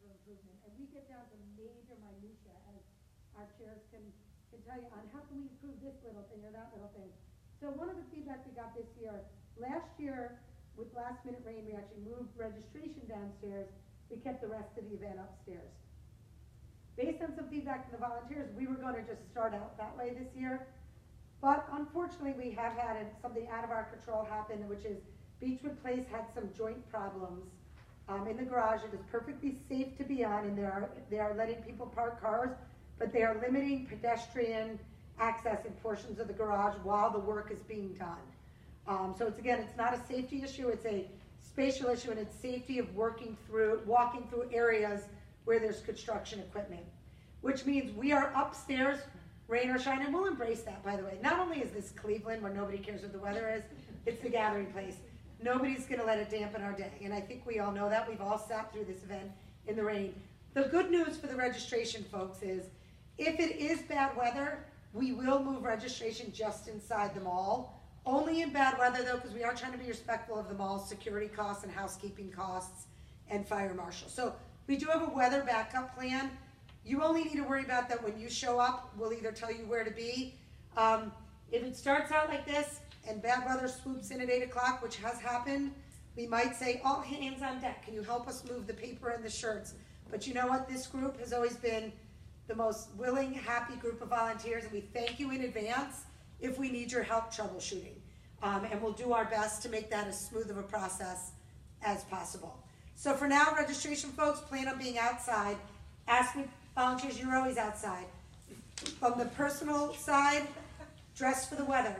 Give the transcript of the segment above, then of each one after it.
for improvement. And we get down to major minutia, as our chairs can tell you, on how can we improve this little thing or that little thing. So one of the feedback we got this year, last year, with last minute rain, we actually moved registration downstairs. We kept the rest of the event upstairs. Based on some feedback from the volunteers, we were going to just start out that way this year. But unfortunately, we have had something out of our control happen, which is Beechwood Place had some joint problems in the garage. It is perfectly safe to be on, and they are letting people park cars, but they are limiting pedestrian access in portions of the garage while the work is being done. So it's not a safety issue, it's a spatial issue, and it's safety of walking through areas where there's construction equipment. Which means we are upstairs, rain or shine, and we'll embrace that, by the way. Not only is this Cleveland, where nobody cares what the weather is, it's the gathering place. Nobody's gonna let it dampen our day, and I think we all know that. We've all sat through this event in the rain. The good news for the registration folks is, if it is bad weather, we will move registration just inside the mall. Only in bad weather though, because we are trying to be respectful of the mall's security costs and housekeeping costs and fire marshal. So we do have a weather backup plan. You only need to worry about that when you show up. We'll either tell you where to be. If it starts out like this and bad weather swoops in at 8 o'clock, which has happened, we might say, all hands on deck. Can you help us move the paper and the shirts? But you know what? This group has always been the most willing, happy group of volunteers, and we thank you in advance if we need your help troubleshooting. And we'll do our best to make that as smooth of a process as possible. So for now, registration folks, plan on being outside. Ask me, volunteers, you're always outside. From the personal side, dress for the weather.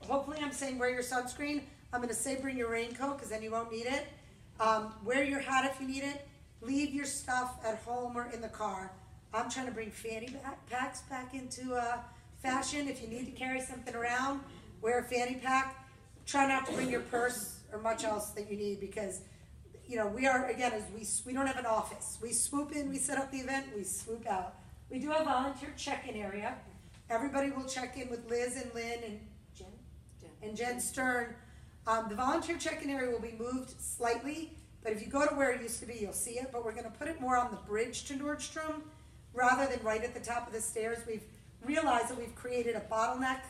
Hopefully I'm saying wear your sunscreen. I'm gonna say bring your raincoat, because then you won't need it. Wear your hat if you need it. Leave your stuff at home or in the car. I'm trying to bring fanny packs back into fashion. If you need to carry something around, wear a fanny pack. Try not to bring your purse or much else that you need, because we are, again, we don't have an office. We swoop in, we set up the event, we swoop out. We do have a volunteer check-in area. Everybody will check in with Liz and Lynn and Jen Stern. The volunteer check-in area will be moved slightly, but if you go to where it used to be, you'll see it, but we're gonna put it more on the bridge to Nordstrom rather than right at the top of the stairs. We've realized that we've created a bottleneck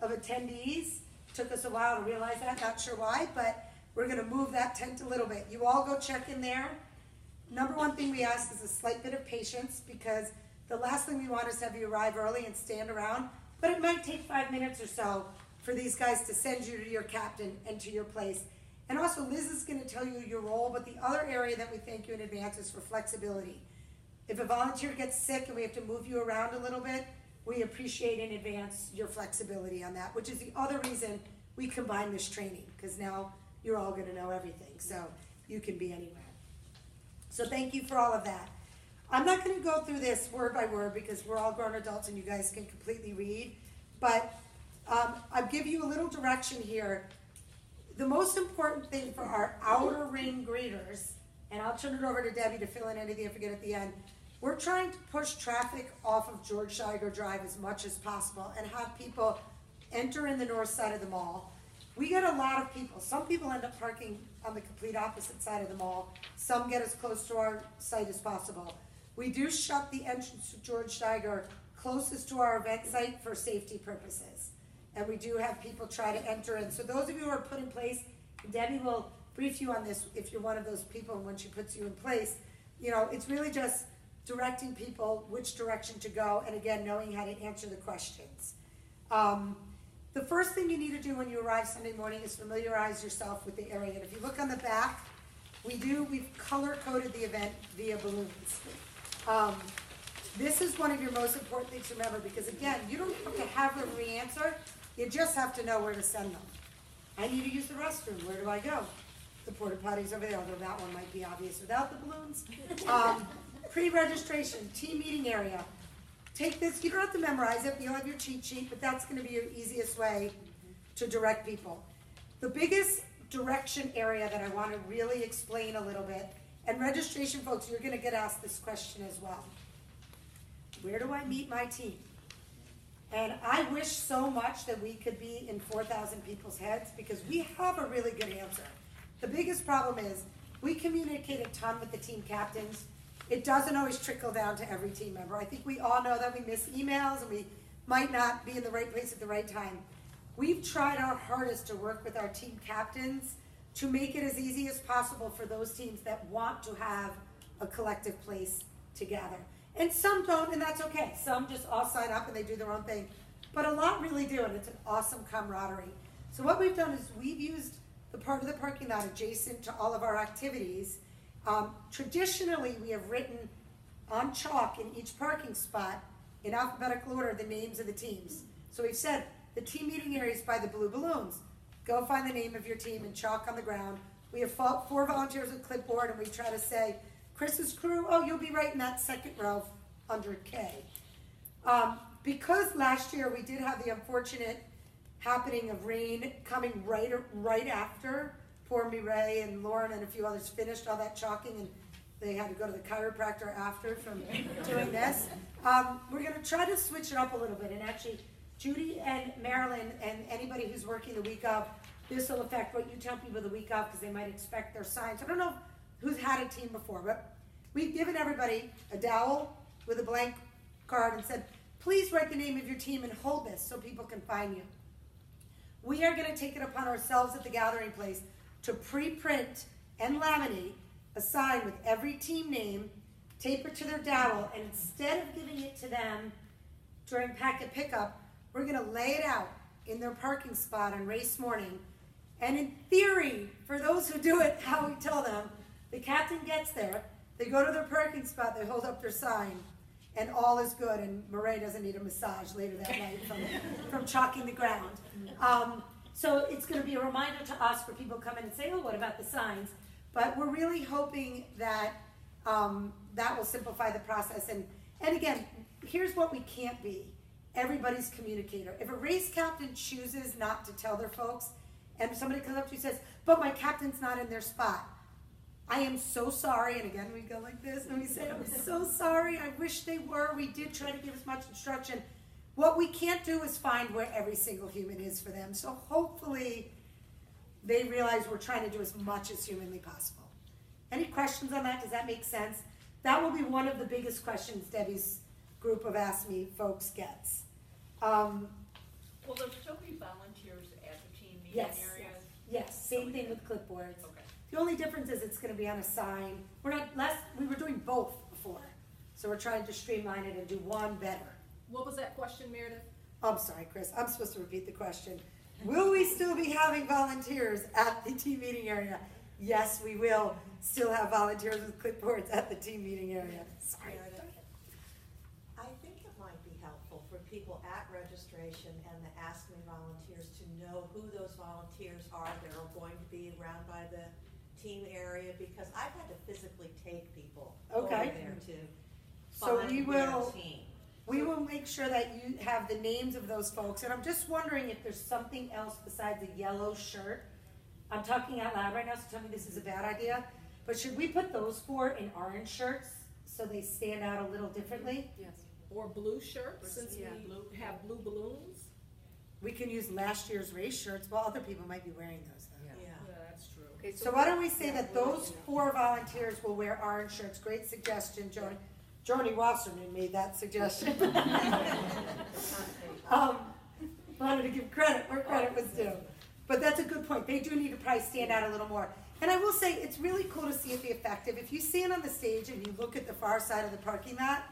of attendees. Took us a while to realize that, not sure why, but we're gonna move that tent a little bit. You all go check in there. Number one thing we ask is a slight bit of patience, because the last thing we want is to have you arrive early and stand around, but it might take 5 minutes or so for these guys to send you to your captain and to your place. And also Liz is gonna tell you your role, but the other area that we thank you in advance is for flexibility. If a volunteer gets sick and we have to move you around a little bit, we appreciate in advance your flexibility on that, which is the other reason we combine this training, because now you're all gonna know everything, so you can be anywhere. So thank you for all of that. I'm not gonna go through this word by word, because we're all grown adults and you guys can completely read, but I'll give you a little direction here. The most important thing for our outer ring greeters, and I'll turn it over to Debbie to fill in anything I forget at the end, we're trying to push traffic off of George Steiger Drive as much as possible and have people enter in the north side of the mall. We get a lot of people. Some people end up parking on the complete opposite side of the mall. Some get as close to our site as possible. We do shut the entrance to George Steiger closest to our event site for safety purposes. And we do have people try to enter in. So those of you who are put in place, Debbie will brief you on this if you're one of those people, and when she puts you in place, it's really just directing people which direction to go, and again, knowing how to answer the questions. The first thing you need to do when you arrive Sunday morning is familiarize yourself with the area. And if you look on the back, we've color-coded the event via balloons. This is one of your most important things to remember, because again, you don't have to have every answer, you just have to know where to send them. I need to use the restroom, where do I go? The porta potty's over there, although that one might be obvious without the balloons. Pre-registration, team meeting area. Take this, you don't have to memorize it, you'll have your cheat sheet, but that's gonna be your easiest way to direct people. The biggest direction area that I wanna really explain a little bit, and registration folks, you're gonna get asked this question as well. Where do I meet my team? And I wish so much that we could be in 4,000 people's heads, because we have a really good answer. The biggest problem is we communicate a ton with the team captains. it doesn't always trickle down to every team member. I think we all know that we miss emails and we might not be in the right place at the right time. We've tried our hardest to work with our team captains to make it as easy as possible for those teams that want to have a collective place to gather. And some don't, and that's okay. Some just all sign up and they do their own thing. But a lot really do, and it's an awesome camaraderie. So what we've done is we've used the part of the parking lot adjacent to all of our activities. Traditionally, we have written on chalk in each parking spot, in alphabetical order, the names of the teams. So we've said, the team meeting area is by the blue balloons. Go find the name of your team and chalk on the ground. We have 4 volunteers with clipboard, and we try to say, Chris's crew, oh, you'll be right in that second row under K. Because last year we did have the unfortunate happening of rain coming right after poor Mireille and Lauren and a few others finished all that chalking, and they had to go to the chiropractor after from doing this. We're going to try to switch it up a little bit, and actually Judy and Marilyn and anybody who's working the week of, this will affect what you tell people the week of because they might expect their signs. I don't know who's had a team before, but we've given everybody a dowel with a blank card and said, please write the name of your team and hold this so people can find you. We are going to take it upon ourselves at the gathering place to pre-print and laminate a sign with every team name, tape it to their dowel, and instead of giving it to them during packet pickup, we're going to lay it out in their parking spot on race morning. And in theory, for those who do it how we tell them, the captain gets there, they go to their parking spot, they hold up their sign, and all is good, and Mireille doesn't need a massage later that night from chalking the ground. So it's going to be a reminder to us for people come in and say, oh, what about the signs? But we're really hoping that that will simplify the process. And again, here's what we can't be. Everybody's communicator. If a race captain chooses not to tell their folks, and somebody comes up to you and says, but my captain's not in their spot, I am so sorry. And again, we go like this, and we say, I'm so sorry. I wish they were. We did try to give as much instruction. What we can't do is find where every single human is for them. So hopefully they realize we're trying to do as much as humanly possible. Any questions on that? Does that make sense? That will be one of the biggest questions Debbie's group of Ask Me folks gets. Will there still be volunteers at the team meeting areas? Yes, same thing with clipboards. Okay. The only difference is it's going to be on a sign. We were doing both before, so we're trying to streamline it and do one better. What was that question, Meredith? I'm sorry, Chris. I'm supposed to repeat the question. Will we still be having volunteers at the team meeting area? Yes, we will still have volunteers with clipboards at the team meeting area. Sorry. I think it might be helpful for people at registration and the Ask Me volunteers to know who those volunteers are that are going to be around by the team area, because I've had to physically take people over there to find their team. We will make sure that you have the names of those folks, and I'm just wondering if there's something else besides a yellow shirt. I'm talking out loud right now, so tell me this is a bad idea, but should we put those 4 in orange shirts so they stand out a little differently? Yes. Or blue shirts, since we have blue balloons. We can use last year's race shirts, well, other people might be wearing those though. Yeah. Yeah, that's true. Okay, So why don't we say that those 4 volunteers will wear orange shirts? Great suggestion, Joni. Joni Wasserman made that suggestion. Wanted to give credit where credit was due. But that's a good point. They do need to probably stand out a little more. And I will say, it's really cool to see it be effective. If you stand on the stage and you look at the far side of the parking lot,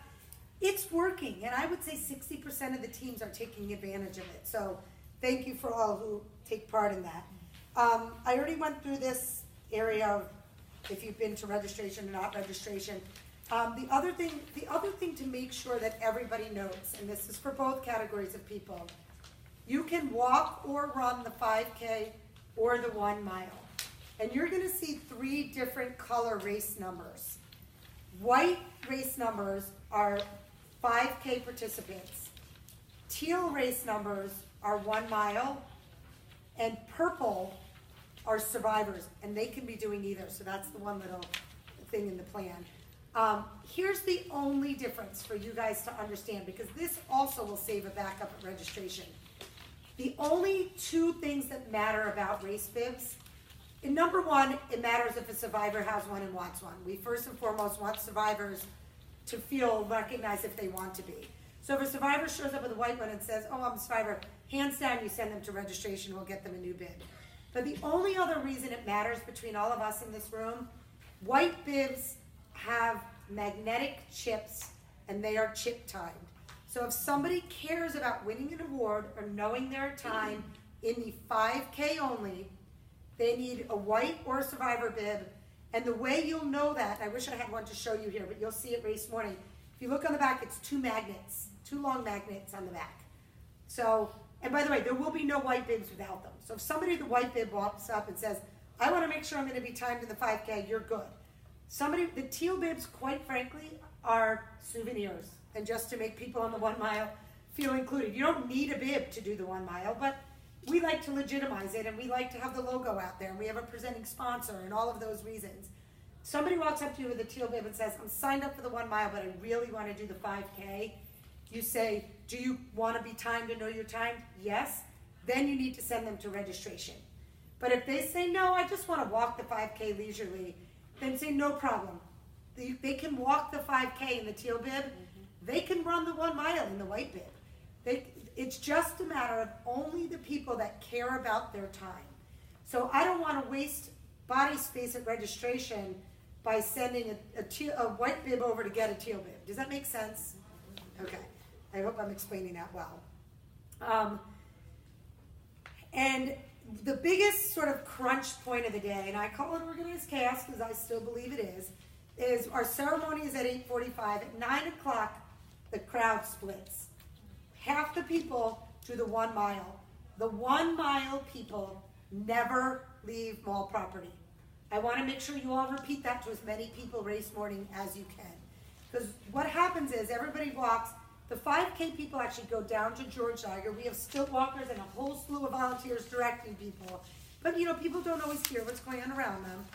it's working. And I would say 60% of the teams are taking advantage of it. So thank you for all who take part in that. I already went through this area of if you've been to registration or not registration. The other thing to make sure that everybody knows, and this is for both categories of people, you can walk or run the 5K or the 1 mile. And you're going to see 3 different color race numbers. White race numbers are 5K participants. Teal race numbers are 1 mile. And purple are survivors, and they can be doing either. So that's the one little thing in the plan. Here's the only difference for you guys to understand, because this also will save a backup at registration. The only 2 things that matter about race bibs number one, it matters if a survivor has one and wants one. We first and foremost want survivors to feel recognized if they want to be. So if a survivor shows up with a white one and says, oh, I'm a survivor, hands down, you send them to registration, we'll get them a new bib. But the only other reason it matters between all of us in this room, white bibs have magnetic chips and they are chip timed. So if somebody cares about winning an award or knowing their time in the 5K only, they need a white or a survivor bib. And the way you'll know that, I wish I had one to show you here, but you'll see it race morning. If you look on the back, it's 2 magnets, 2 long magnets on the back. So, and by the way, there will be no white bibs without them. So if somebody with a white bib walks up and says, I want to make sure I'm going to be timed in the 5K, you're good. The teal bibs, quite frankly, are souvenirs. And just to make people on the 1 mile feel included. You don't need a bib to do the 1 mile, but we like to legitimize it and we like to have the logo out there and we have a presenting sponsor and all of those reasons. Somebody walks up to you with a teal bib and says, I'm signed up for the 1 mile, but I really want to do the 5K. You say, do you want to be timed to know you're timed? Yes. Then you need to send them to registration. But if they say, no, I just want to walk the 5K leisurely, then say, no problem. They can walk the 5K in the teal bib. They can run the 1 mile in the white bib. It's just a matter of only the people that care about their time. So I don't want to waste body space at registration by sending a white bib over to get a teal bib. Does that make sense? Okay. I hope I'm explaining that well. And the biggest sort of crunch point of the day, and I call it organized chaos because I still believe it is our ceremony is at 8:45. At 9 o'clock, the crowd splits. Half the people do the 1 mile. The 1 mile people never leave mall property. I want to make sure you all repeat that to as many people race morning as you can. Because what happens is everybody walks. The 5K people actually go down to George Iger. We have stilt walkers and a whole slew of volunteers directing people. But people don't always hear what's going on around them.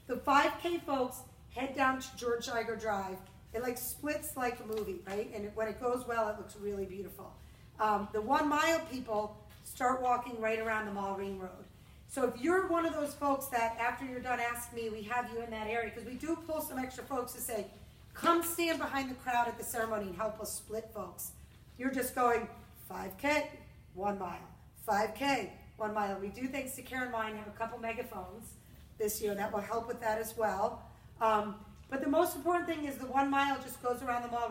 The 5K folks head down to George Iger Drive. It splits like a movie, right? And when it goes well, it looks really beautiful. The 1 mile people start walking right around the Mall Ring Road. So if you're one of those folks that after you're done ask me, we have you in that area, because we do pull some extra folks to say, come stand behind the crowd at the ceremony and help us split folks. You're just going 5K, 1 mile, 5K, 1 mile. We do, thanks to Karen Wine, have a couple megaphones this year that will help with that as well. But the most important thing is the 1 mile just goes around the Mall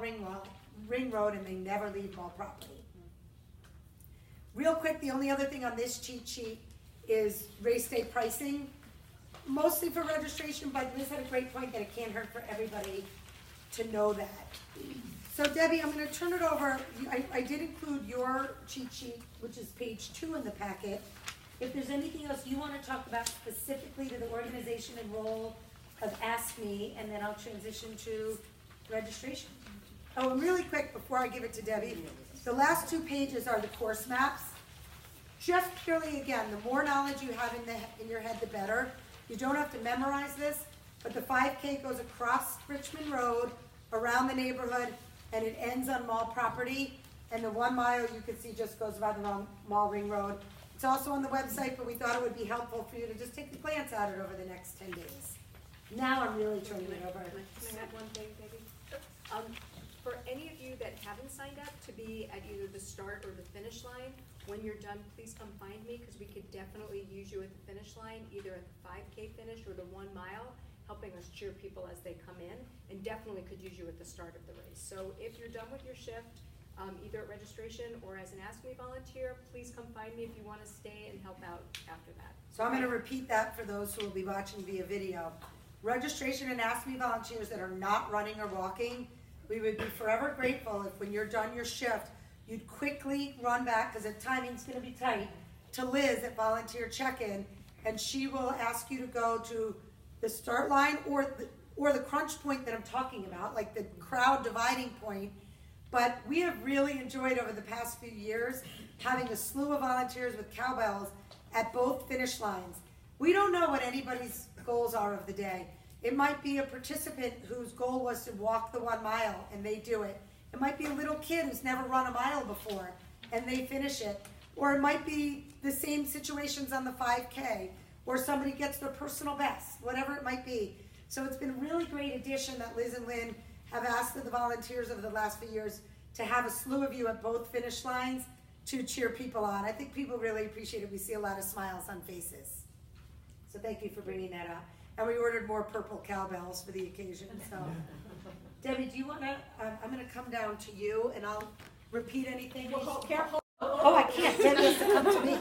Ring Road and they never leave mall property. Real quick, the only other thing on this cheat sheet is race day pricing, mostly for registration, but Liz had a great point that it can't hurt for everybody to know that. So Debbie, I'm going to turn it over. I did include your cheat sheet, which is page 2 in the packet. If there's anything else you want to talk about specifically to the organization and role of Ask Me, and then I'll transition to registration. Oh, and really quick before I give it to Debbie, the last 2 pages are the course maps. Just purely, again, the more knowledge you have in your head, the better. You don't have to memorize this, but the 5K goes across Richmond Road, around the neighborhood, and it ends on mall property. And the 1 mile, you can see, just goes by the Mall Ring Road. It's also on the website, but we thought it would be helpful for you to just take a glance at it over the next 10 days. Now I'm really turning it over. Can I add one thing, Debbie? For any of you that haven't signed up to be at either the start or the finish line, when you're done, please come find me, because we could definitely use you at the finish line, either at the 5K finish or the 1 mile, helping us cheer people as they come in, and definitely could use you at the start of the race. So if you're done with your shift, either at registration or as an Ask Me volunteer, please come find me if you want to stay and help out after that. So I'm going to repeat that for those who will be watching via video. Registration and Ask Me volunteers that are not running or walking, we would be forever grateful if when you're done your shift, you'd quickly run back, because the timing's going to be tight, to Liz at Volunteer Check-In, and she will ask you to go to the start line or the crunch point that I'm talking about, like the crowd dividing point. But we have really enjoyed over the past few years having a slew of volunteers with cowbells at both finish lines. We don't know what anybody's goals are of the day. It might be a participant whose goal was to walk the 1 mile and they do it. It might be a little kid who's never run a mile before and they finish it. Or it might be the same situations on the 5K. or somebody gets their personal best, whatever it might be. So it's been a really great addition that Liz and Lynn have asked of the volunteers over the last few years to have a slew of you at both finish lines to cheer people on. I think people really appreciate it. We see a lot of smiles on faces. So thank you for bringing that up. And we ordered more purple cowbells for the occasion, so. Debbie, do you wanna, I'm gonna come down to you and I'll repeat anything. Careful. Oh, I can't, Debbie has to come to me.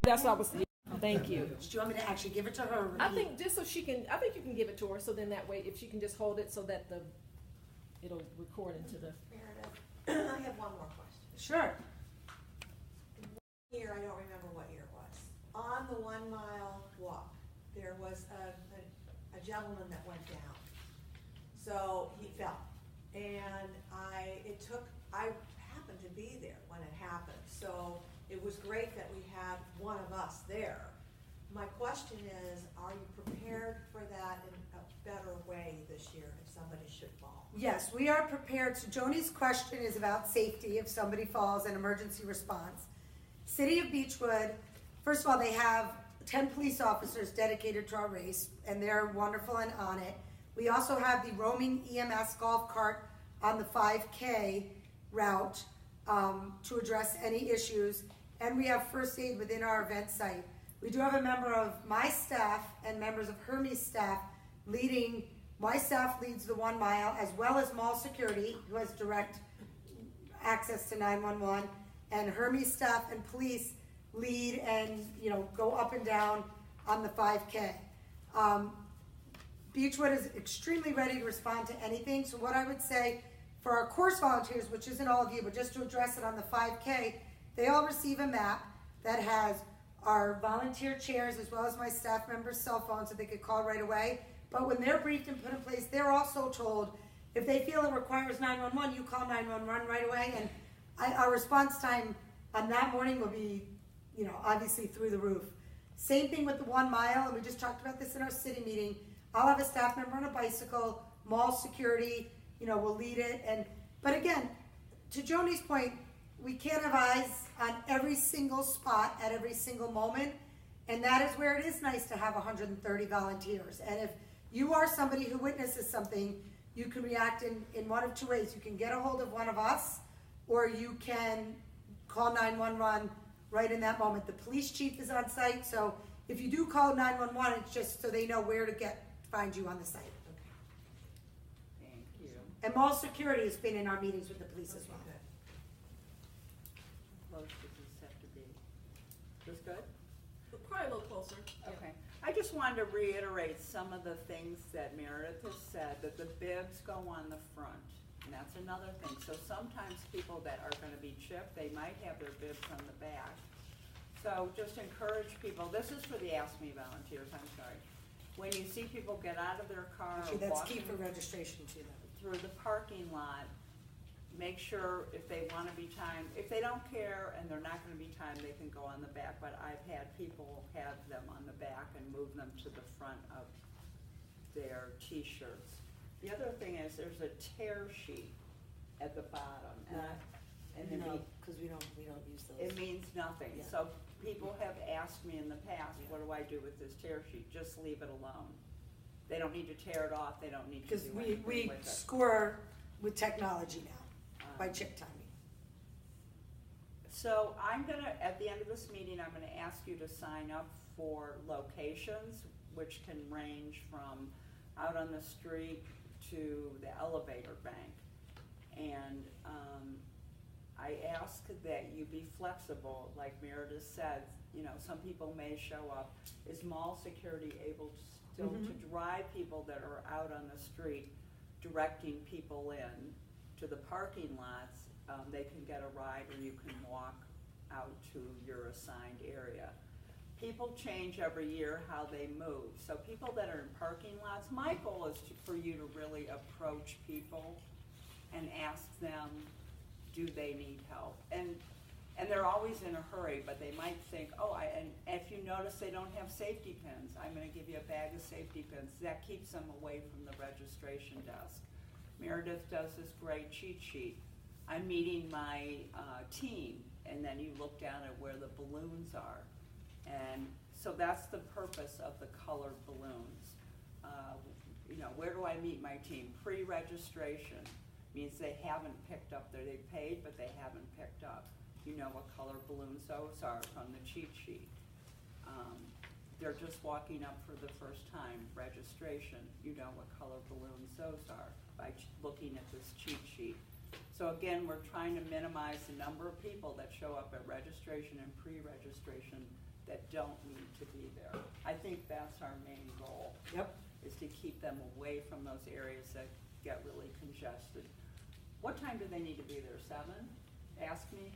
That's what I was, thank you. Do you want me to actually give it to her or I repeat? think just so she can, I think you can give it to her, so then that way, if she can just hold it so that it'll record into the. Meredith, I have one more question. Sure. Year, I don't remember what year it was. On the 1 mile walk, there was a gentleman that went down. So he fell. And I happened to be there when it happened. So it was great that we had one of us there. My question is, are you prepared for that in a better way this year if somebody should fall? Yes, we are prepared. So Joni's question is about safety if somebody falls and emergency response. City of Beechwood, first of all, they have 10 police officers dedicated to our race, and they're wonderful and on it. We also have the roaming EMS golf cart on the 5K route to address any issues, and we have first aid within our event site. We do have a member of my staff and members of Hermes staff leading. My staff leads the 1 mile, as well as mall security, who has direct access to 911, and Hermes staff and police lead and go up and down on the 5K. Beechwood is extremely ready to respond to anything. So what I would say for our course volunteers, which isn't all of you, but just to address it on the 5K, they all receive a map that has our volunteer chairs as well as my staff members' cell phones that they could call right away. But when they're briefed and put in place, they're also told if they feel it requires 911, you call 911 right away. And our response time on that morning will be, obviously through the roof. Same thing with the 1 mile, and we just talked about this in our city meeting. I'll have a staff member on a bicycle, mall security, will lead it. But again, to Joni's point, we can't have eyes on every single spot at every single moment. And that is where it is nice to have 130 volunteers. And if you are somebody who witnesses something, you can react in one of two ways. You can get a hold of one of us, or you can call 911 right in that moment. The police chief is on site, so if you do call 911, it's just so they know where to find you on the site. Thank you. And mall security has been in our meetings with the police as well. Close does this have to be? This good? Probably a little closer. Okay. I just wanted to reiterate some of the things that Meredith has said, that the bibs go on the front. And that's another thing. So sometimes people that are gonna be chipped, they might have their bibs on the back. So just encourage people, this is for the Ask Me volunteers, I'm sorry. When you see people get out of their car Actually, or that's key walking for registration too. through the parking lot, make sure if they wanna be timed, if they don't care and they're not gonna be timed, they can go on the back, but I've had people have them on the back and move them to the front of their t-shirts. The other thing is there's a tear sheet at the bottom, and it means, because we don't use those. it means nothing. Yeah. So people have asked me in the past, what do I do with this tear sheet? Just leave it alone. They don't need to tear it off, they don't need to Because do we anything with it. score with technology now by chip timing. So I'm gonna, at the end of this meeting, I'm gonna ask you to sign up for locations, which can range from out on the street to the elevator bank. And I ask that you be flexible, like Meredith said, some people may show up. Is mall security able still to drive people that are out on the street, directing people in to the parking lots? They can get a ride, or you can walk out to your assigned area. People change every year how they move. So people that are in parking lots, my goal is for you to really approach people and ask them, do they need help? And they're always in a hurry, but they might think, and if you notice they don't have safety pins, I'm gonna give you a bag of safety pins. That keeps them away from the registration desk. Meredith does this great cheat sheet. I'm meeting my team, and then you look down at where the balloons are. And so that's the purpose of the colored balloons. You know, where do I meet my team? Pre-registration means they haven't picked up they paid, but they haven't picked up. You know what color balloons those are from the cheat sheet. They're just walking up for the first time, registration. You know what color balloons those are by looking at this cheat sheet. So again, we're trying to minimize the number of people that show up at registration and pre-registration that don't need to be there. I think that's our main goal. Yep. Is to keep them away from those areas that get really congested. What time do they need to be there, 7? Ask me.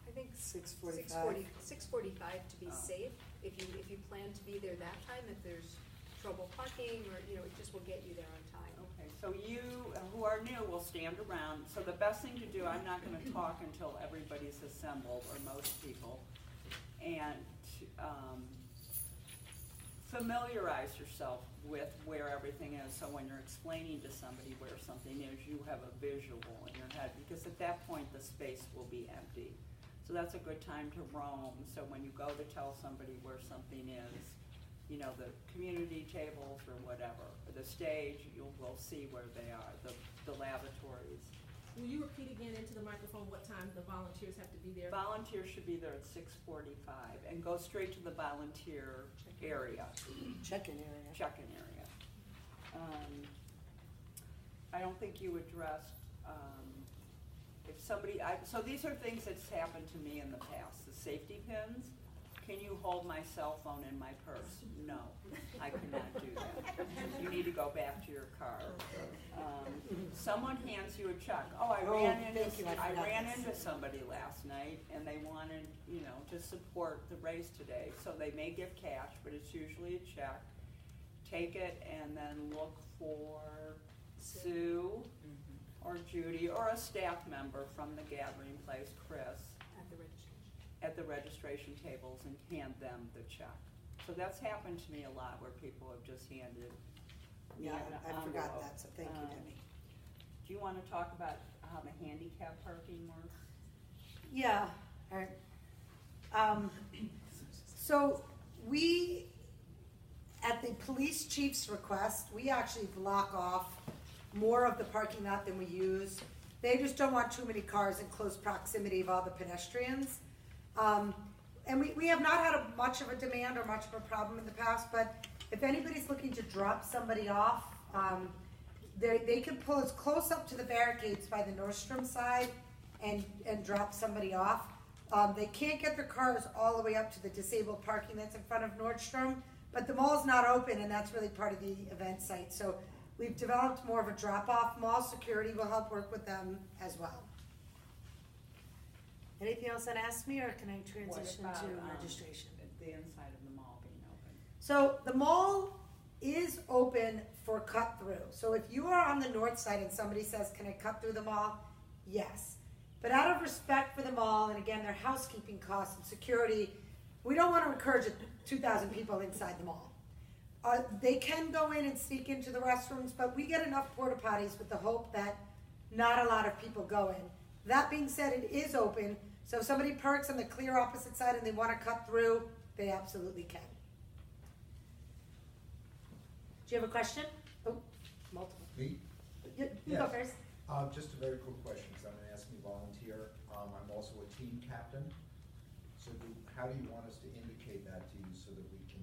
I think 6:45. 6:45 to be Oh. safe. If you plan to be there that time, if there's trouble parking or, you know, it just will get you there on time. Okay, so you who are new will stand around. So the best thing to do, I'm not gonna talk until everybody's assembled, or most people. And familiarize yourself with where everything is, so when you're explaining to somebody where something is, you have a visual in your head, because at that point, the space will be empty. So that's a good time to roam, so when you go to tell somebody where something is, you know, the community tables or whatever, or the stage, will see where they are, the lavatories. Will you repeat again into the microphone what time the volunteers have to be there? Volunteers should be there at 6:45, and go straight to the volunteer area. Check-in area. Check-in area. I don't think you addressed, if somebody, so these are things that's happened to me in the past, the safety pins. Can you hold my cell phone in my purse? No, I cannot do that. You need to go back to your car. Someone hands you a check. I ran into somebody last night and they wanted, you know, to support the race today. So they may give cash, but it's usually a check. Take it and then look for Sue or Judy or a staff member from the gathering place, Chris, At the registration. at the registration tables and hand them the check. So that's happened to me a lot, where people have just handed me Yeah, an I forgot envelope. that, so thank you, Debbie. Do you wanna talk about how the handicap parking works? Yeah, all right. So we, at the police chief's request, we actually block off more of the parking lot than we use. They just don't want too many cars in close proximity of all the pedestrians. And we have not had much of a demand or much of a problem in the past, but if anybody's looking to drop somebody off, they can pull as close up to the barricades by the Nordstrom side and drop somebody off. They can't get their cars all the way up to the disabled parking that's in front of Nordstrom, but the mall's not open and that's really part of the event site. So we've developed more of a drop-off. Mall security will help work with them as well. Anything else on Ask Me, or can I transition What about, to registration? The inside of the mall being open? So the mall is open for cut through. So if you are on the north side and somebody says, can I cut through the mall? Yes. But out of respect for the mall, and again, their housekeeping costs and security, we don't want to encourage 2,000 people inside the mall. They can go in and sneak into the restrooms, but we get enough porta potties with the hope that not a lot of people go in. That being said, it is open, so if somebody parks on the clear opposite side and they want to cut through, they absolutely can. Do you have a question? Oh, multiple. Me? You go Yes. first. Just a very quick question, because I'm gonna ask me volunteer. I'm also a team captain. So how do you want us to indicate that to you so that we can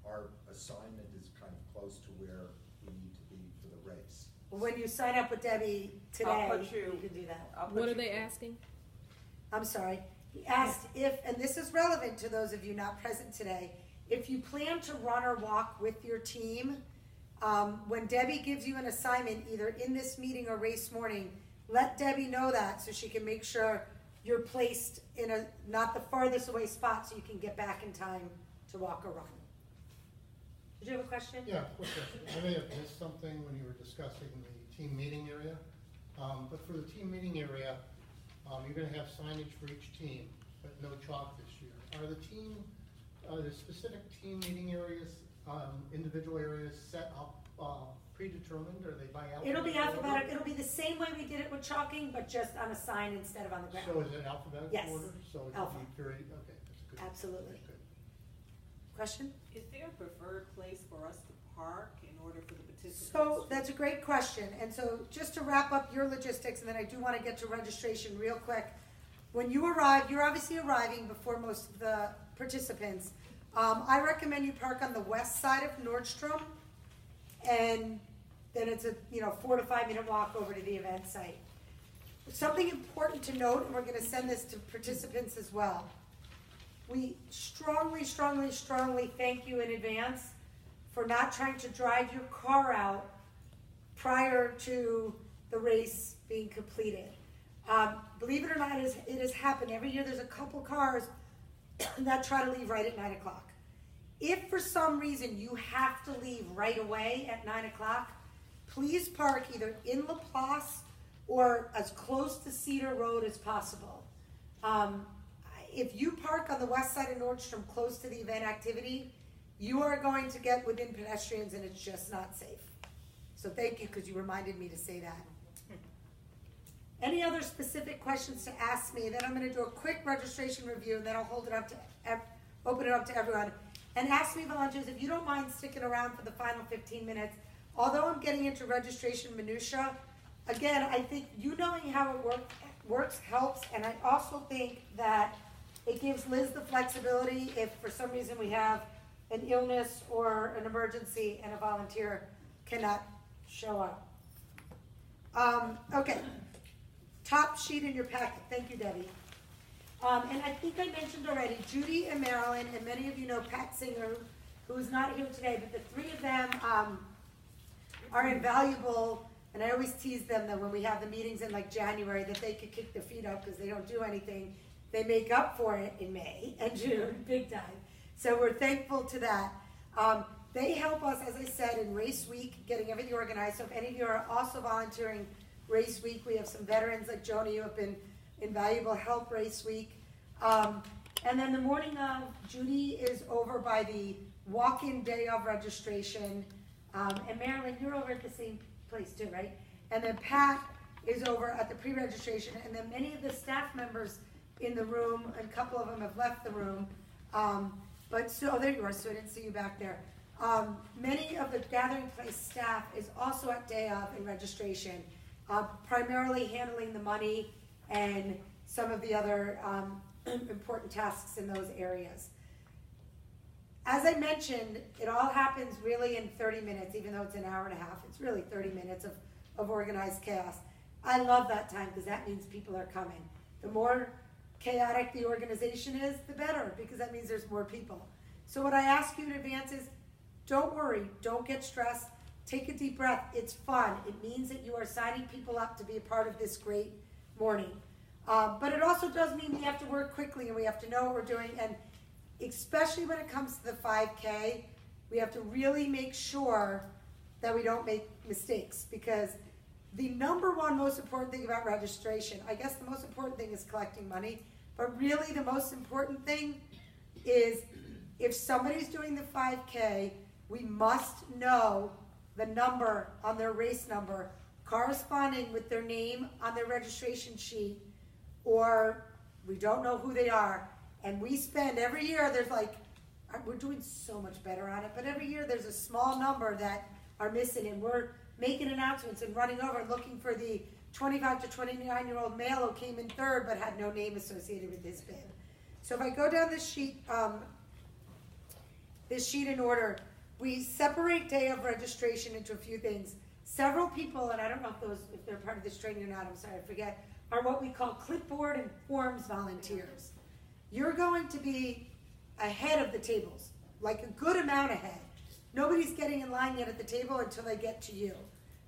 our assignment is kind of close to where we need to be for the race? When you sign up with Debbie today, I'll put you- can do that. I'll put What are you- they asking? I'm sorry. He asked if, and this is relevant to those of you not present today, if you plan to run or walk with your team, when Debbie gives you an assignment, either in this meeting or race morning, let Debbie know that so she can make sure you're placed in a, not the farthest away spot so you can get back in time to walk or run. Did you have a question? Yeah, quick question. I may have missed something when you were discussing the team meeting area. But for the team meeting area, you're gonna have signage for each team, but no chalk this year. Are the specific team meeting areas, individual areas set up, predetermined, or are they by alphabet? It'll be order? alphabetical. It'll be the same way we did it with chalking, but just on a sign instead of on the ground. So is it alphabetical Yes. order? So it Alpha. would be very, okay, that's good. Absolutely. Good. Question? Is there a preferred place for us to park in order for the participants? So that's a great question, and so just to wrap up your logistics, and then I do want to get to registration real quick. When you arrive, you're obviously arriving before most of the participants. I recommend you park on the west side of Nordstrom, and then it's a 4 to 5 minute walk over to the event site. Something important to note, and we're going to send this to participants as well. We strongly, strongly, strongly thank you in advance for not trying to drive your car out prior to the race being completed. Believe it or not, it has happened. Every year there's a couple cars that try to leave right at 9 o'clock. If for some reason you have to leave right away at 9 o'clock, please park either in Laplace or as close to Cedar Road as possible. If you park on the west side of Nordstrom close to the event activity, you are going to get within pedestrians and it's just not safe. So thank you, because you reminded me to say that. Any other specific questions to ask me? Then I'm going to do a quick registration review, and then I'll hold it up to open it up to everyone. And ask me, volunteers, if you don't mind sticking around for the final 15 minutes. Although I'm getting into registration minutia, again, I think you knowing how it works helps, and I also think that it gives Liz the flexibility if for some reason we have an illness or an emergency and a volunteer cannot show up. Okay. Top sheet in your packet. Thank you, Debbie. And I think I mentioned already, Judy and Marilyn, and many of you know Pat Singer, who is not here today, but the three of them are invaluable, and I always tease them that when we have the meetings in like January that they could kick their feet up because they don't do anything. They make up for it in May and June, big time. So we're thankful to that. They help us, as I said, in Race Week, getting everything organized. So if any of you are also volunteering Race Week, we have some veterans like Joni who have been invaluable help Race Week. And then the morning of, Judy is over by the walk-in day of registration. And Marilyn, you're over at the same place too, right? And then Pat is over at the pre-registration. And then many of the staff members in the room, and a couple of them have left the room. Oh, there you are, so I didn't see you back there. Many of the Gathering Place staff is also at day of in registration, primarily handling the money and some of the other important tasks in those areas. As I mentioned, it all happens really in 30 minutes, even though it's an hour and a half. It's really 30 minutes of organized chaos. I love that time because that means people are coming. The more chaotic the organization is, the better, because that means there's more people. So what I ask you in advance is, don't worry, don't get stressed, take a deep breath. It's fun. It means that you are signing people up to be a part of this great morning. But it also does mean we have to work quickly and we have to know what we're doing, and especially when it comes to the 5K, we have to really make sure that we don't make mistakes, because the number one most important thing about registration, I guess the most important thing is collecting money, but really the most important thing is if somebody's doing the 5K, we must know the number on their race number corresponding with their name on their registration sheet, or we don't know who they are. And we spend every year, there's like, we're doing so much better on it, but every year there's a small number that are missing, and we're making announcements and running over and looking for the 25 to 29-year-old male who came in third but had no name associated with his bib. So if I go down this sheet in order, we separate day of registration into a few things. Several people, and I don't know if they're part of this training or not, I'm sorry, I forget, are what we call clipboard and forms volunteers. You're going to be ahead of the tables, like a good amount ahead. Nobody's getting in line yet at the table until they get to you.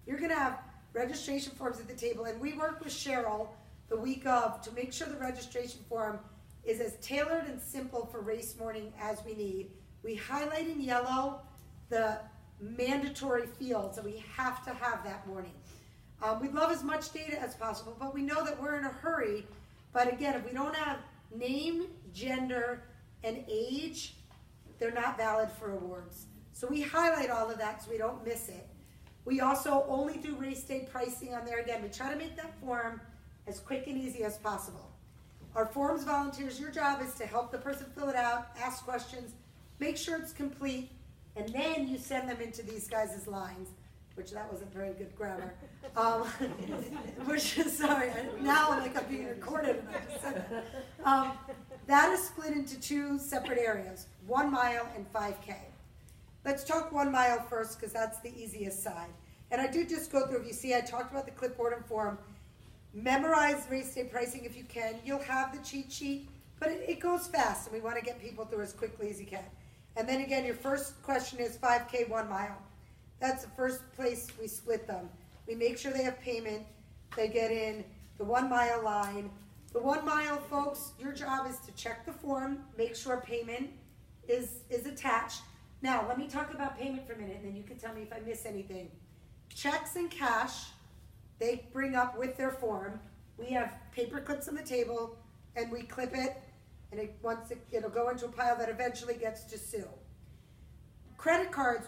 You're going to have registration forms at the table, and we work with Cheryl the week of to make sure the registration form is as tailored and simple for race morning as we need. We highlight in yellow the mandatory fields that we have to have that morning. We'd love as much data as possible, but we know that we're in a hurry. But again, if we don't have name, gender, and age, they're not valid for awards. So we highlight all of that so we don't miss it. We also only do race day pricing on there. Again, we try to make that form as quick and easy as possible. Our forms volunteers, your job is to help the person fill it out, ask questions, make sure it's complete, and then you send them into these guys' lines, which that wasn't very good grammar. Which is, sorry, now I'm like I'm being recorded and I just said that. That is split into two separate areas, 1 mile and 5K. Let's talk 1 mile first, because that's the easiest side. And I did just go through, if you see, I talked about the clipboard and form. Memorize race day pricing if you can. You'll have the cheat sheet, but it goes fast, and we want to get people through as quickly as you can. And then again, your first question is 5K, 1 mile. That's the first place we split them. We make sure they have payment. They get in the 1 mile line. The 1 mile, folks, your job is to check the form, make sure payment is attached. Now, let me talk about payment for a minute, and then you can tell me if I miss anything. Checks and cash, they bring up with their form. We have paper clips on the table, and we clip it, and it'll go into a pile that eventually gets to Sue. Credit cards,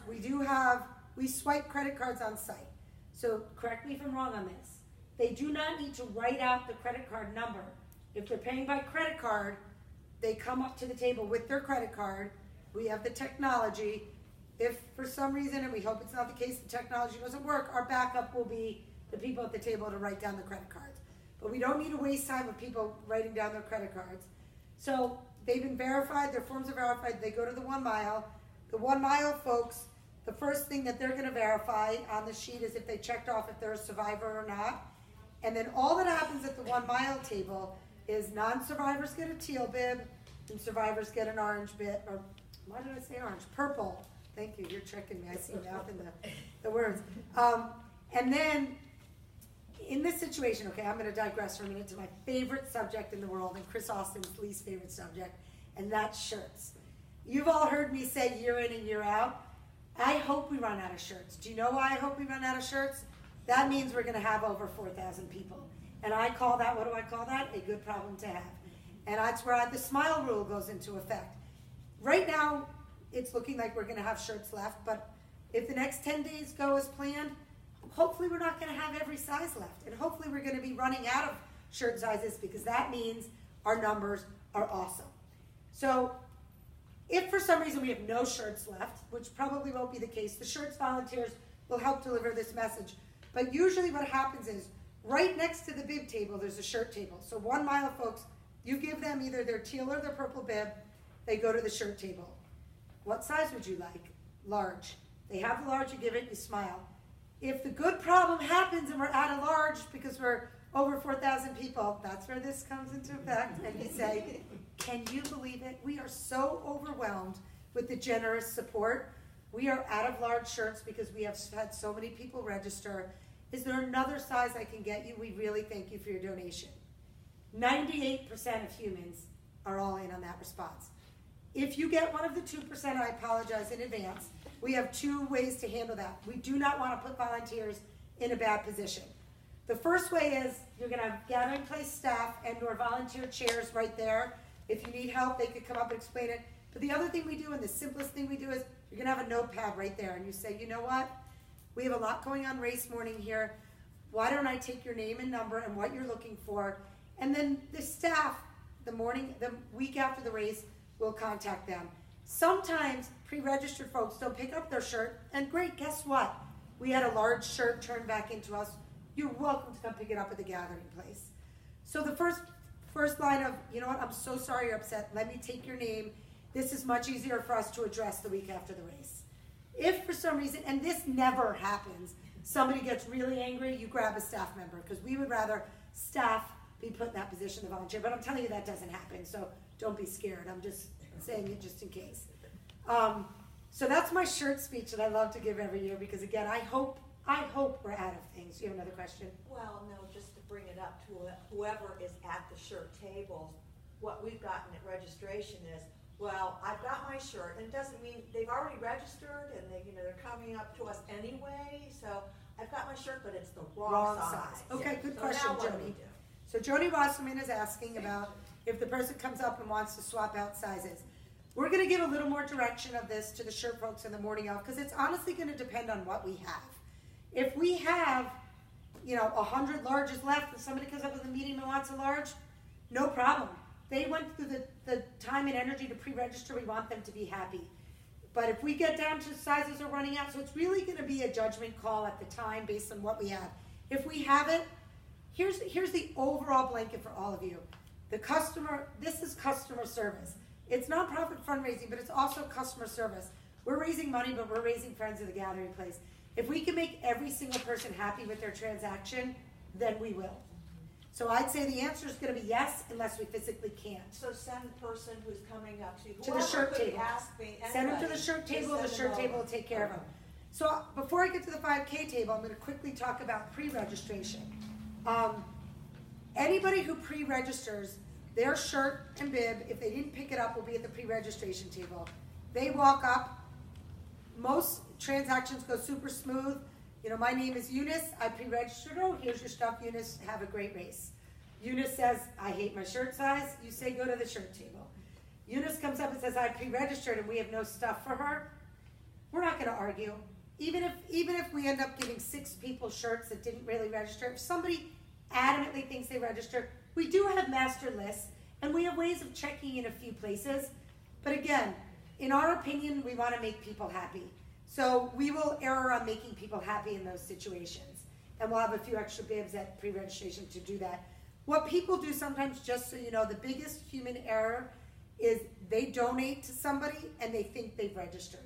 we swipe credit cards on site. So correct me if I'm wrong on this. They do not need to write out the credit card number. If they're paying by credit card, they come up to the table with their credit card. We have the technology. If for some reason, and we hope it's not the case, the technology doesn't work, our backup will be the people at the table to write down the credit cards. But we don't need to waste time with people writing down their credit cards. So they've been verified, their forms are verified, they go to the 1 mile. The 1 mile folks, the first thing that they're gonna verify on the sheet is if they checked off if they're a survivor or not. And then all that happens at the 1 mile table is non-survivors get a teal bib and survivors get an orange bit, or why did I say orange? Purple. Thank you, you're tricking me. I see mouth in the words. And then in this situation, okay, I'm gonna digress for a minute to my favorite subject in the world and Chris Austin's least favorite subject, and that's shirts. You've all heard me say year in and year out, I hope we run out of shirts. Do you know why I hope we run out of shirts? That means we're gonna have over 4,000 people. And I call that, what do I call that? A good problem to have. And that's where the smile rule goes into effect. Right now, it's looking like we're gonna have shirts left, but if the next 10 days go as planned, hopefully we're not gonna have every size left. And hopefully we're gonna be running out of shirt sizes because that means our numbers are awesome. So if for some reason we have no shirts left, which probably won't be the case, the shirts volunteers will help deliver this message. But usually what happens is, right next to the bib table, there's a shirt table. So 1 mile folks, you give them either their teal or their purple bib, they go to the shirt table. What size would you like? Large. They have the large, you give it, you smile. If the good problem happens and we're at a large because we're over 4,000 people, that's where this comes into effect, and you say, can you believe it? We are so overwhelmed with the generous support. We are out of large shirts because we have had so many people register. Is there another size I can get you? We really thank you for your donation. 98% of humans are all in on that response. If you get one of the 2%, I apologize in advance. We have 2 ways to handle that. We do not want to put volunteers in a bad position. The first way is you're going to have gathering place staff and or volunteer chairs right there. If you need help, they could come up and explain it. But the other thing we do, and the simplest thing we do, is you're going to have a notepad right there, and you say, you know what? We have a lot going on race morning here. Why don't I take your name and number and what you're looking for? And then the staff, the week after the race, will contact them. Sometimes pre-registered folks don't pick up their shirt, and great, guess what? We had a large shirt turned back into us. You're welcome to come pick it up at the gathering place. So the first line of, you know what, I'm so sorry you're upset. Let me take your name. This is much easier for us to address the week after the race. If for some reason, and this never happens, somebody gets really angry, you grab a staff member, because we would rather staff be put in that position to volunteer. But I'm telling you that doesn't happen, so don't be scared. I'm just saying it just in case. So that's my shirt speech that I love to give every year, because again, I hope we're out of things. You have another question? Well, no, just to bring it up to whoever is at the shirt tables, what we've gotten at registration is, well, I've got my shirt, and it doesn't mean they've already registered, and they're coming up to us anyway, so I've got my shirt, but it's the wrong size. Okay, good So question, now what do we Joni. do? So Joni Wasserman is asking about if the person comes up and wants to swap out sizes. We're gonna give a little more direction of this to the shirt folks in the morning of, because it's honestly gonna depend on what we have. If we have, 100 larges left and somebody comes up with a meeting and wants a large, no problem. They went through the time and energy to pre-register. We want them to be happy. But if we get down to sizes are running out, so it's really gonna be a judgment call at the time based on what we have. If we have it, here's the overall blanket for all of you. This is customer service. It's nonprofit fundraising, but it's also customer service. We're raising money, but we're raising Friends of the Gathering Place. If we can make every single person happy with their transaction, then we will. So I'd say the answer is gonna be yes, unless we physically can't. So send the person who's coming up to you. To the shirt Whoever could table. ask me, Send them to anybody, the shirt just table, the send shirt them table will over. take care of them. So before I get to the 5K table, I'm gonna quickly talk about pre-registration. Anybody who pre-registers, their shirt and bib, if they didn't pick it up, will be at the pre-registration table. They walk up, most transactions go super smooth. You know, my name is Eunice, I pre-registered, oh, here's your stuff, Eunice, have a great race. Eunice says, I hate my shirt size, you say go to the shirt table. Eunice comes up and says, I pre-registered and we have no stuff for her. We're not gonna argue. Even if we end up giving 6 people shirts that didn't really register, if somebody adamantly thinks they registered, we do have master lists and we have ways of checking in a few places. But again, in our opinion, we wanna make people happy. So we will err on making people happy in those situations. And we'll have a few extra bibs at pre-registration to do that. What people do sometimes, just so you know, the biggest human error is they donate to somebody and they think they've registered.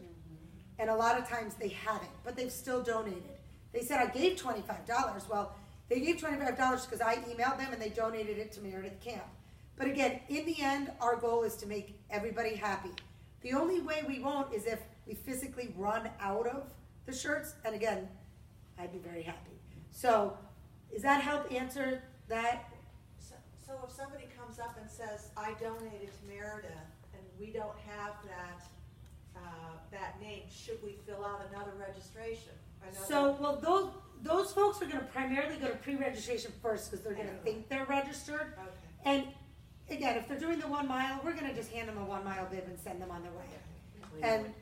And a lot of times they haven't, but they've still donated. They said, I gave $25. Well, they gave $25 because I emailed them and they donated it to Meredith Camp. But again, in the end, our goal is to make everybody happy. The only way we won't is if we physically run out of the shirts, and again, I'd be very happy. So, does that help answer that? So if somebody comes up and says, I donated to Meredith, and we don't have that name, should we fill out another registration? So, well, those folks are gonna primarily go to pre-registration first, because they're gonna think they're registered. Okay. And again, if they're doing the 1 mile, we're gonna just hand them a 1 mile bib and send them on their way. And,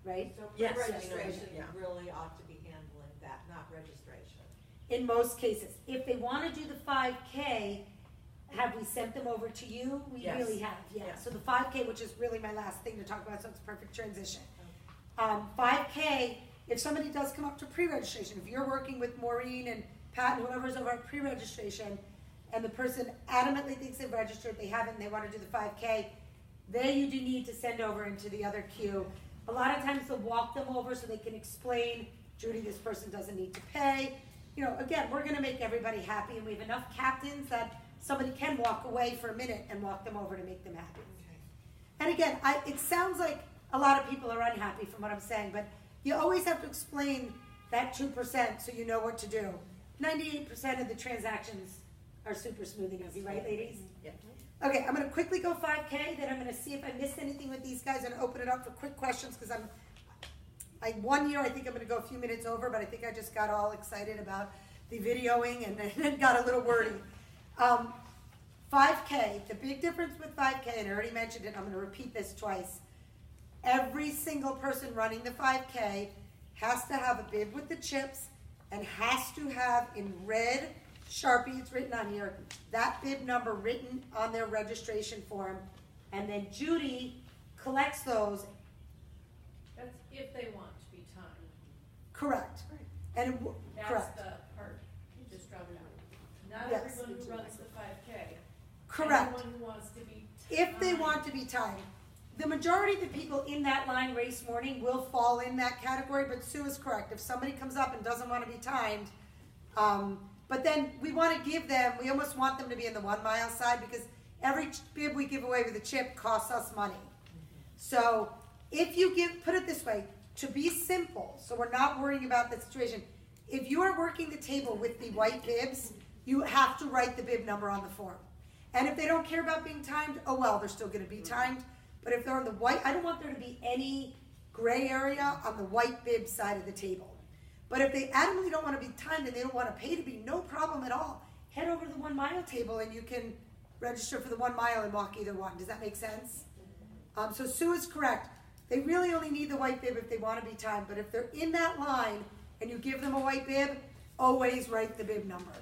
right? So Yes, registration yeah. really ought to be handling that, not registration. In most cases. If they wanna do the 5K, have we sent them over to you? We Yes. really have, yeah. Yeah. So the 5K, which is really my last thing to talk about, so it's a perfect transition. 5K, if somebody does come up to pre-registration, if you're working with Maureen and Pat and whoever's over at pre-registration, and the person adamantly thinks they've registered, they haven't, and they wanna do the 5K, you do need to send over into the other queue. A lot of times they'll walk them over so they can explain, Judy, this person doesn't need to pay. You know, again, we're gonna make everybody happy, and we have enough captains that somebody can walk away for a minute and walk them over to make them happy. Okay. And again, it sounds like a lot of people are unhappy from what I'm saying, but you always have to explain that 2% so you know what to do. 98% of the transactions are super smooth and easy, right, ladies? Yeah. Okay, I'm gonna quickly go 5K, then I'm gonna see if I missed anything with these guys and open it up for quick questions, because one year I think I'm gonna go a few minutes over, but I think I just got all excited about the videoing and then got a little wordy. 5K, the big difference with 5K, and I already mentioned it, I'm gonna repeat this twice. Every single person running the 5K has to have a bib with the chips and has to have in red Sharpie, it's written on here, that bib number written on their registration form, and then Judy collects those. That's if they want to be timed. Correct. And, That's correct, the part you just dropped out. Not Yes. everyone who runs the 5K. correct. Everyone who wants to be If they timed. want to be timed. The majority of the people in that line race morning will fall in that category, but Sue is correct. If somebody comes up and doesn't want to be timed, but then we want to give them, we almost want them to be in the 1 mile side, because every bib we give away with a chip costs us money. So if you put it this way, to be simple, so we're not worrying about the situation, if you are working the table with the white bibs, you have to write the bib number on the form. And if they don't care about being timed, oh well, they're still gonna be timed. But if they're on the white, I don't want there to be any gray area on the white bib side of the table. But if they adamantly don't want to be timed and they don't want to pay to be, no problem at all. Head over to the 1 mile table and you can register for the 1 mile and walk either one. Does that make sense? So Sue is correct. They really only need the white bib if they want to be timed. But if they're in that line and you give them a white bib, always write the bib number.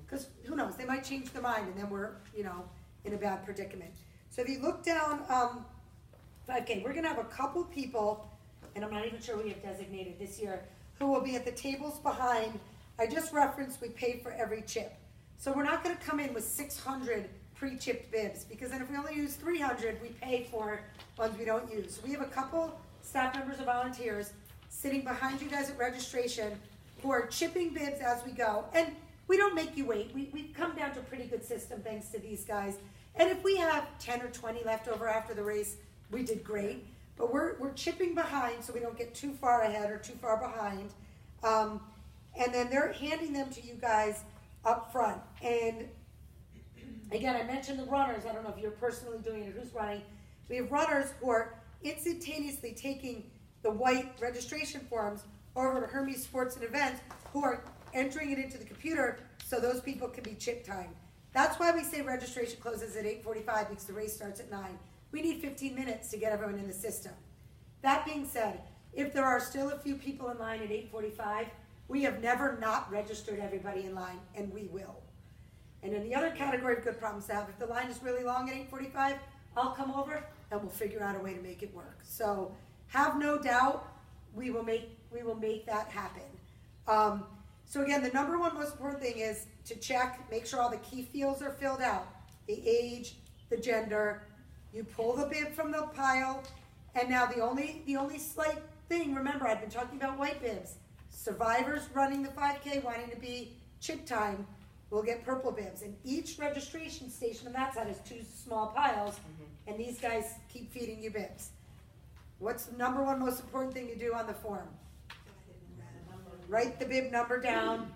Because who knows, they might change their mind and then we're, in a bad predicament. So if you look down, 5K. We're gonna have a couple people, and I'm not even sure we have designated this year, who will be at the tables behind. I just referenced we pay for every chip. So we're not gonna come in with 600 pre-chipped bibs, because then if we only use 300, we pay for ones we don't use. We have a couple staff members or volunteers sitting behind you guys at registration who are chipping bibs as we go. And we don't make you wait. We've come down to a pretty good system thanks to these guys. And if we have 10 or 20 left over after the race, we did great. But we're chipping behind so we don't get too far ahead or too far behind. And then they're handing them to you guys up front. And again, I mentioned the runners. I don't know if you're personally doing it or who's running. We have runners who are instantaneously taking the white registration forms over to Hermes Sports and Events, who are entering it into the computer so those people can be chip timed. That's why we say registration closes at 8:45 because the race starts at 9. We need 15 minutes to get everyone in the system. That being said, if there are still a few people in line at 8:45, we have never not registered everybody in line, and we will. And in the other category of good problems to have, if the line is really long at 8:45, I'll come over and we'll figure out a way to make it work. So have no doubt, we will make that happen. So again, the number one most important thing is to check, make sure all the key fields are filled out. The age, the gender, you pull the bib from the pile, and now the only slight thing, remember I've been talking about white bibs. Survivors running the 5K wanting to be chip time will get purple bibs. And each registration station on that side has 2 small piles, and these guys keep feeding you bibs. What's the number one most important thing to do on the form? Write the bib number down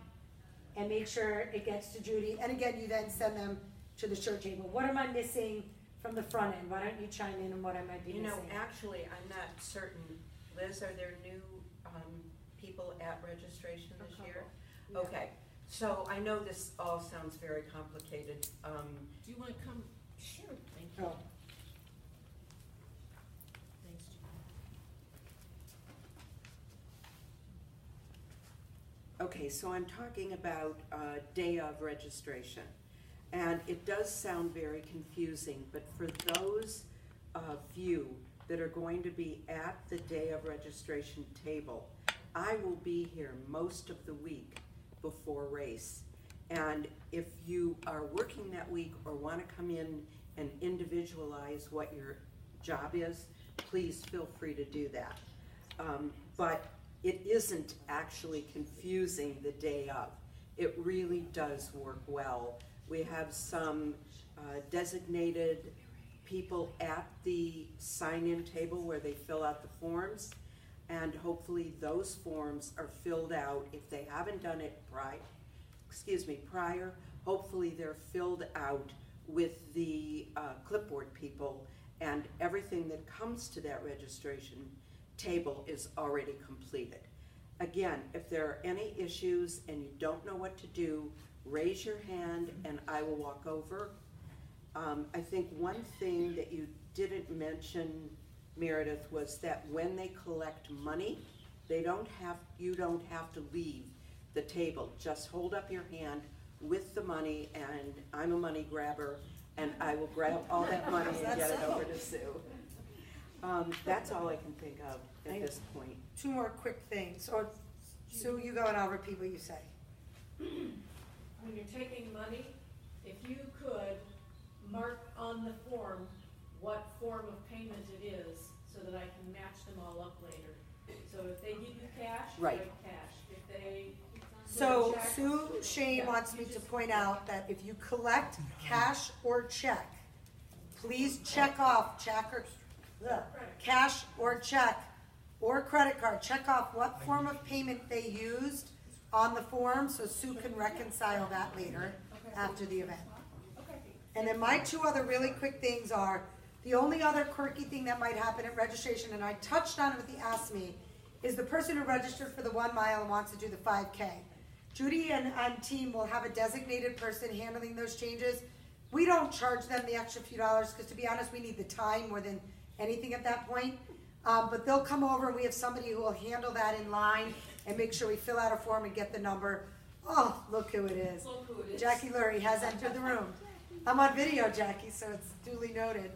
and make sure it gets to Judy. And again, you then send them to the shirt table. What am I missing from the front end? Why don't you chime in on what I might be missing? You know, actually, I'm not certain. Liz, are there new people at registration this year? Yeah. Okay, so I know this all sounds very complicated. Do you wanna come? Sure. Thank you. Oh. Thanks, Judy. Okay, so I'm talking about day of registration. And it does sound very confusing, but for those few that are going to be at the day of registration table, I will be here most of the week before race. And if you are working that week or want to come in and individualize what your job is, please feel free to do that. But it isn't actually confusing the day of. It really does work well. We have some designated people at the sign-in table where they fill out the forms, and hopefully those forms are filled out. If they haven't done it prior, hopefully they're filled out with the clipboard people, and everything that comes to that registration table is already completed. Again, if there are any issues and you don't know what to do, raise your hand and I will walk over. I think one thing that you didn't mention, Meredith, was that when they collect money, you don't have to leave the table. Just hold up your hand with the money, and I'm a money grabber, and I will grab all that money and get it over to Sue. That's all I can think of at this point. 2 more quick things. Or Sue, you go and I'll repeat what you say. When you're taking money, if you could mark on the form what form of payment it is, so that I can match them all up later. So if they give you cash, Right. write cash. If they So check- Sue Shane wants me to point out that if you collect cash or check, please check off cash or check or credit card. Check off what form of payment they used on the form so Sue can reconcile that later after the event. And then my 2 other really quick things are, the only other quirky thing that might happen at registration, and I touched on it with the Ask Me, is the person who registered for the 1 mile and wants to do the 5K. Judy and team will have a designated person handling those changes. We don't charge them the extra few dollars, because to be honest, we need the time more than anything at that point. But they'll come over and we have somebody who will handle that in line and make sure we fill out a form and get the number. Oh, look who it is. Look who it is. Jackie Lurie has entered the room. I'm on video, Jackie, so it's duly noted.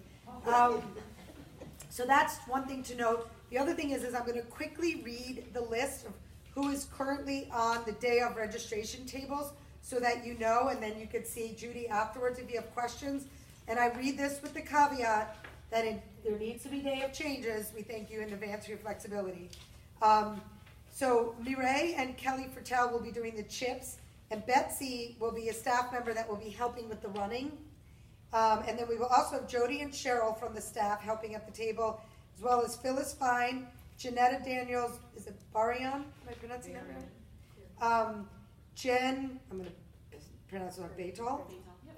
So that's one thing to note. The other thing is I'm gonna quickly read the list of who is currently on the day of registration tables, so that you know, and then you could see Judy afterwards if you have questions. And I read this with the caveat that there needs to be day of changes. We thank you in advance for your flexibility. So Mireille and Kelly Fertel will be doing the chips, and Betsy will be a staff member that will be helping with the running. And then we will also have Jody and Cheryl from the staff helping at the table, as well as Phyllis Fine, Janetta Daniels, is it Barian? Am I pronouncing that right? Jen, I'm going to pronounce it Batal.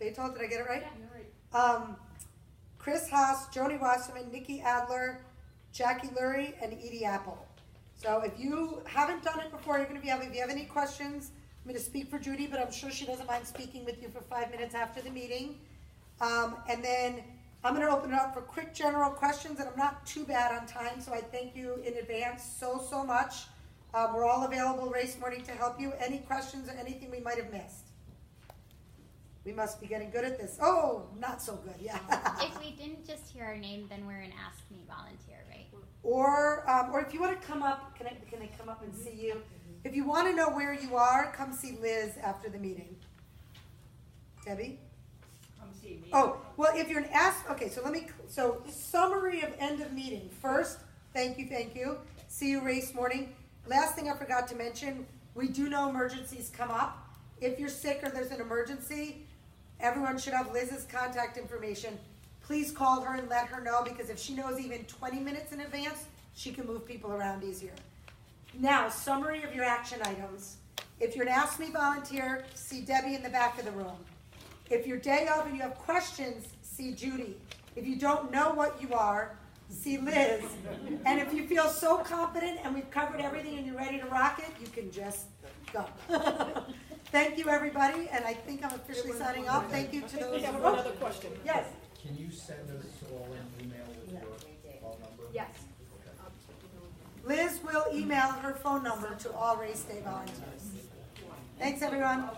Batal, did I get it right? Chris Haas, Joni Wasserman, Nikki Adler, Jackie Lurie, and Edie Apple. So if you haven't done it before, if you have any questions, I'm going to speak for Judy, but I'm sure she doesn't mind speaking with you for 5 minutes after the meeting. And then I'm going to open it up for quick general questions, and I'm not too bad on time, so I thank you in advance so much. We're all available race morning to help you. Any questions or anything we might have missed? We must be getting good at this. Oh, not so good, yeah. If we didn't just hear our name, then we're an Ask Me volunteer, right? Or if you want to come up, can I come up and see you? If you want to know where you are, come see Liz after the meeting. Debbie? Come see me. Oh, well, if you're an ask, okay, so summary of end of meeting. First, thank you. See you race morning. Last thing I forgot to mention, we do know emergencies come up. If you're sick or there's an emergency, everyone should have Liz's contact information. Please call her and let her know, because if she knows even 20 minutes in advance, she can move people around easier. Now, summary of your action items. If you're an Ask Me volunteer, see Debbie in the back of the room. If you're day of and you have questions, see Judy. If you don't know what you are, see Liz. And if you feel so confident and we've covered everything and you're ready to rock it, you can just go. Thank you, everybody, and I think I'm officially signing off. Thank you to those. We have one other question. Yes. Can you send us all an email with your phone number? Yes. Liz will email her phone number to all race day volunteers. Thanks, everyone.